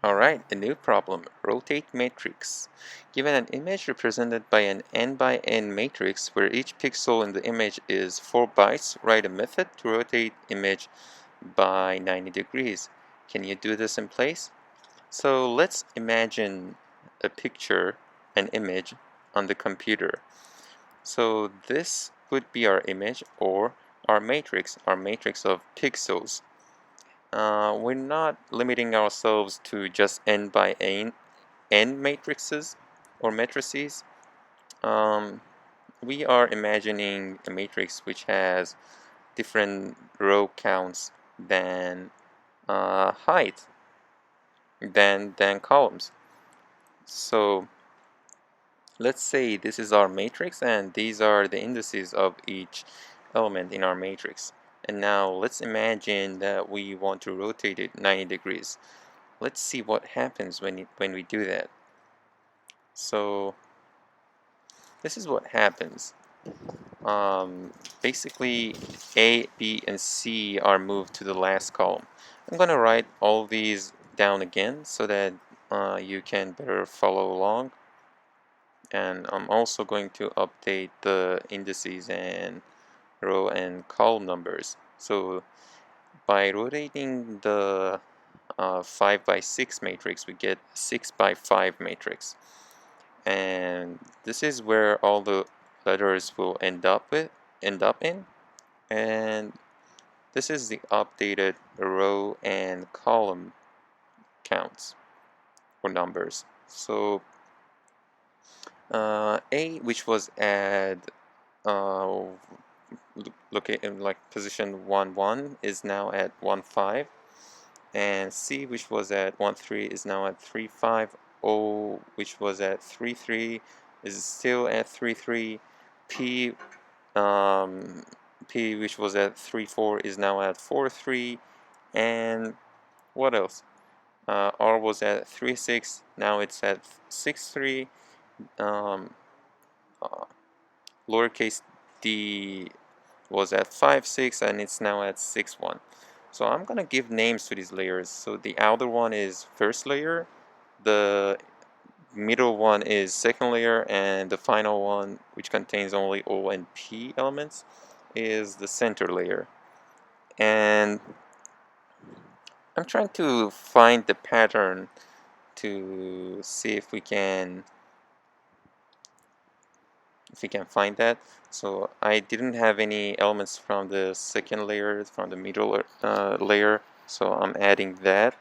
Alright, a new problem. Rotate matrix. Given an image represented by an n by n matrix where each pixel in the image is 4 bytes, write a method to rotate image by 90 degrees. Can you do this in place? So let's imagine a picture, an image on the computer. So this would be our image or our matrix of pixels. We're not limiting ourselves to just n by n matrices or matrices. Um, we are imagining a matrix which has different row counts than height than columns. So let's say this is our matrix and these are the indices of each element in our matrix. And now let's imagine that we want to rotate it 90 degrees. Let's see what happens when we do that. So this is what happens. Basically A, B, and C are moved to the last column. I'm going to write all these down again so that you can better follow along. And I'm also going to update the indices and row and column numbers. So by rotating the 5 by 6 matrix, we get 6 by 5 matrix. And this is where all the letters will end up in, and this is the updated row and column counts or numbers. So A, which was at located like position 1 1, is now at 1 5, and C, which was at 1 3, is now at 3 5. O, which was at 3 3, is still at 3 3. P, P, which was at 3 4, is now at 4 3. And what else? R was at 3 6, now it's at 6 3. Um, uh, Lowercase d was at 5 6, and it's now at 6 1. So I'm gonna give names to these layers. So the outer one is first layer, the middle one is second layer, and the final one, which contains only O and P elements, is the center layer. And I'm trying to find the pattern to see if we can find that. So I didn't have any elements from the second layer, from the middle layer, so I'm adding that.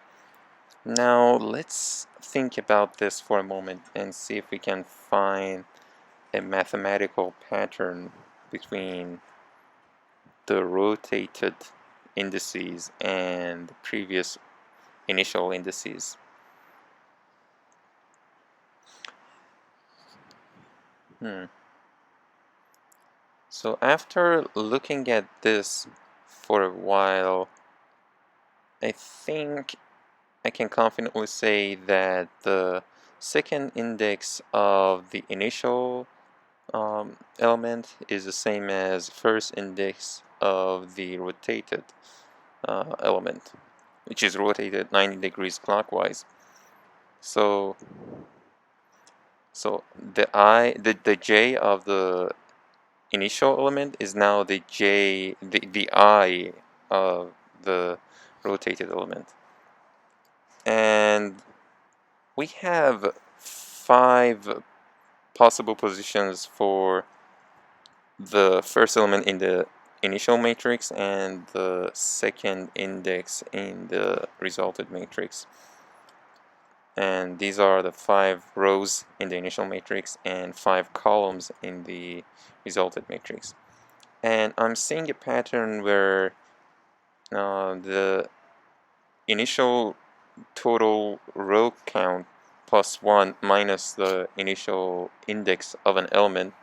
Now let's think about this for a moment and see if we can find a mathematical pattern between the rotated indices and the previous initial indices. So after looking at this for a while, I think I can confidently say that the second index of the initial element is the same as first index of the rotated element, which is rotated 90 degrees clockwise. So the j of the initial element is now the I of the rotated element. And we have 5 possible positions for the first element in the initial matrix and the second index in the resulted matrix. And these are the 5 rows in the initial matrix and 5 columns in the resulted matrix. And I'm seeing a pattern where the initial total row count plus 1 minus the initial index of an element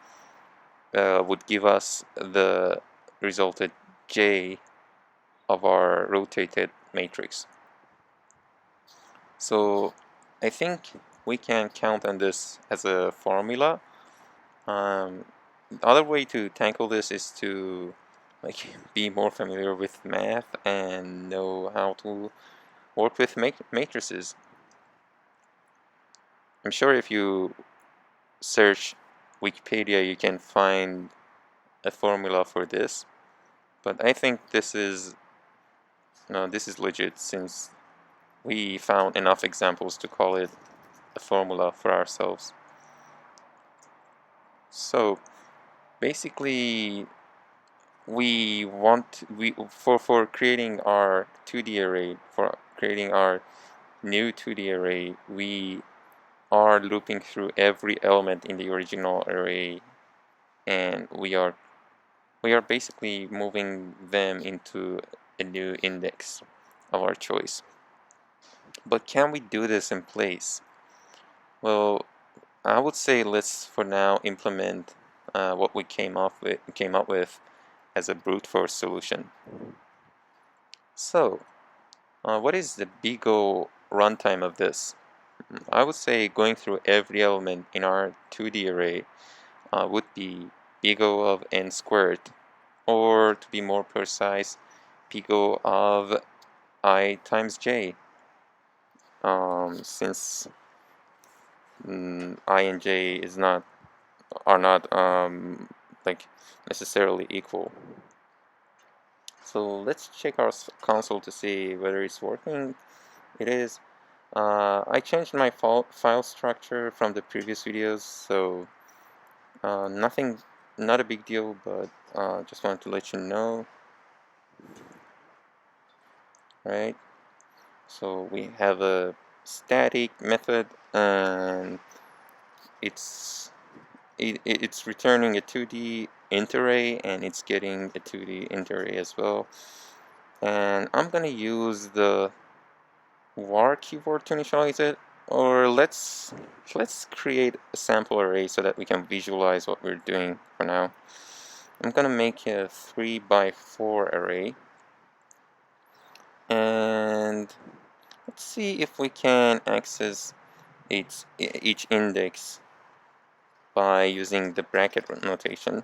would give us the resulted j of our rotated matrix. So I think we can count on this as a formula. The other way to tackle this is to be more familiar with math and know how to work with matrices. I'm sure if you search Wikipedia, you can find a formula for this, but I think this is legit, since we found enough examples to call it a formula for ourselves. So basically, for creating our 2D array, for creating our new 2D array, we are looping through every element in the original array, and we are basically moving them into a new index of our choice. But can we do this in place? Well, I would say let's for now implement what we came up with as a brute force solution. So, what is the big O runtime of this? I would say going through every element in our 2D array would be big O of n squared, or to be more precise, big O of I times j, since I and j are not like necessarily equal. So let's check our console to see whether it's working. It is. I changed my file structure from the previous videos, so nothing, not a big deal, but just wanted to let you know. Right? So we have a static method, and it's returning a 2D int array, and it's getting a 2D int array as well. And I'm gonna use the var keyword to initialize it, or let's create a sample array so that we can visualize what we're doing for now. I'm gonna make a 3x4 array, and let's see if we can access each index by using the bracket notation.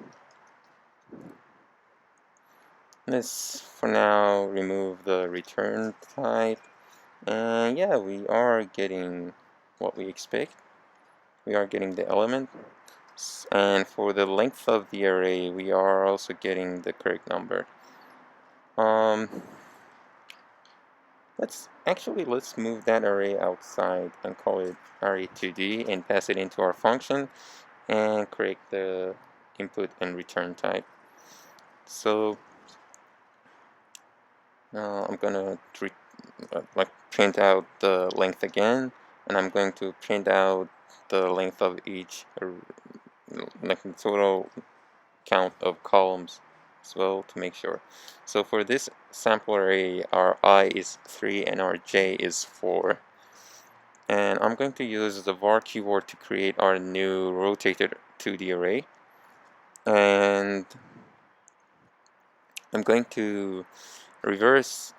Let's for now remove the return type, and yeah, we are getting what we expect. We are getting the element, and for the length of the array we are also getting the correct number. Let's move that array outside and call it array2d and pass it into our function and correct the input and return type. So I'm gonna print out the length again, and I'm going to print out the length of each, like the total count of columns as well, to make sure. So for this sample array, our I is 3 and our j is 4. And I'm going to use the var keyword to create our new rotated 2D array. And I'm going to reverse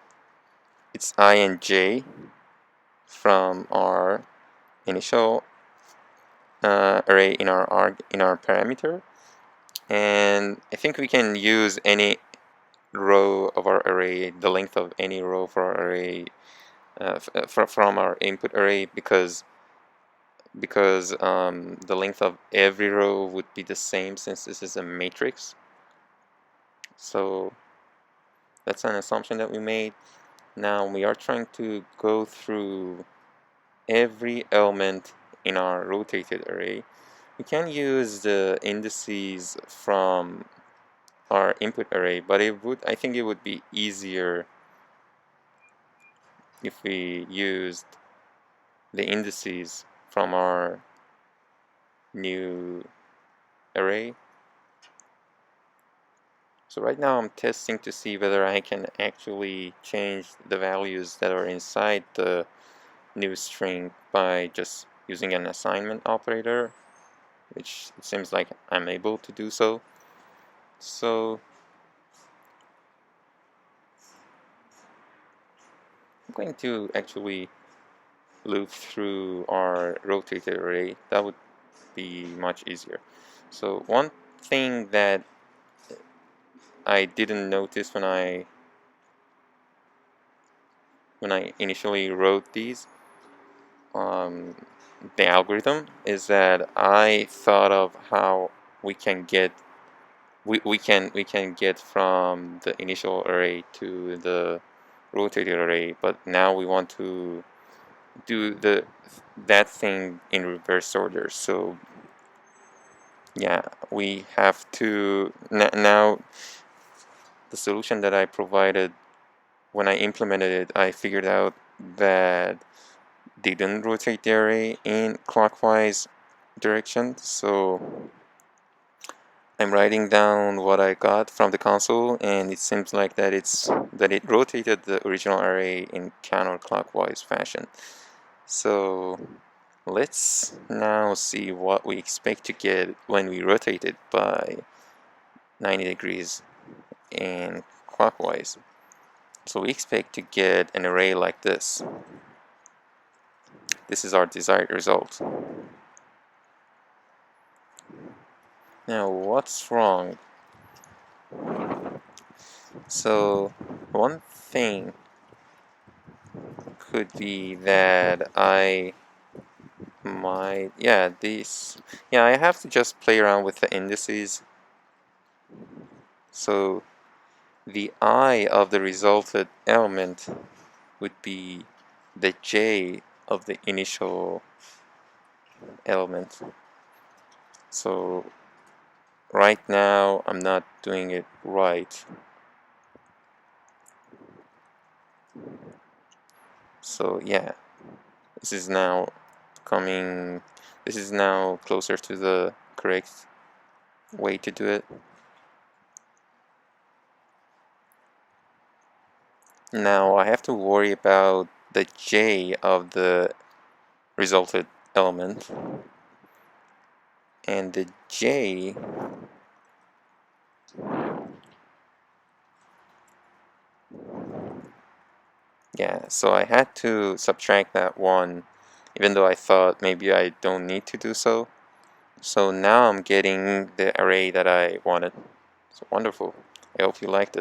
its I and j from our initial array in our parameter. And I think we can use any row of our array, the length of any row for our array from our input array, because the length of every row would be the same since this is a matrix. So that's an assumption that we made. Now we are trying to go through every element in our rotated array. We can use the indices from our input array, but I think it would be easier if we used the indices from our new array. So right now I'm testing to see whether I can actually change the values that are inside the new string by just using an assignment operator, which it seems like I'm able to do so. So I'm going to actually loop through our rotated array. That would be much easier. So one thing that I didn't notice when I initially wrote these um, the algorithm is that I thought of how we can get we can get from the initial array to the rotated array, but now we want to do that thing in reverse order. So yeah, we have to now the solution that I provided when I implemented it, I figured out that they didn't rotate the array in clockwise direction. So I'm writing down what I got from the console, and it seems like that it rotated the original array in counterclockwise fashion. So let's now see what we expect to get when we rotate it by 90 degrees in clockwise. So we expect to get an array like this. This is our desired result. Now what's wrong? So one thing could be that I have to just play around with the indices. So the I of the resulted element would be the J of the initial element. So right now I'm not doing it right. So yeah, this is now closer to the correct way to do it. Now I have to worry about the J of the resulted element, and the J so I had to subtract that one, even though I thought maybe I don't need to do so. So now I'm getting the array that I wanted. So wonderful. I hope you liked it.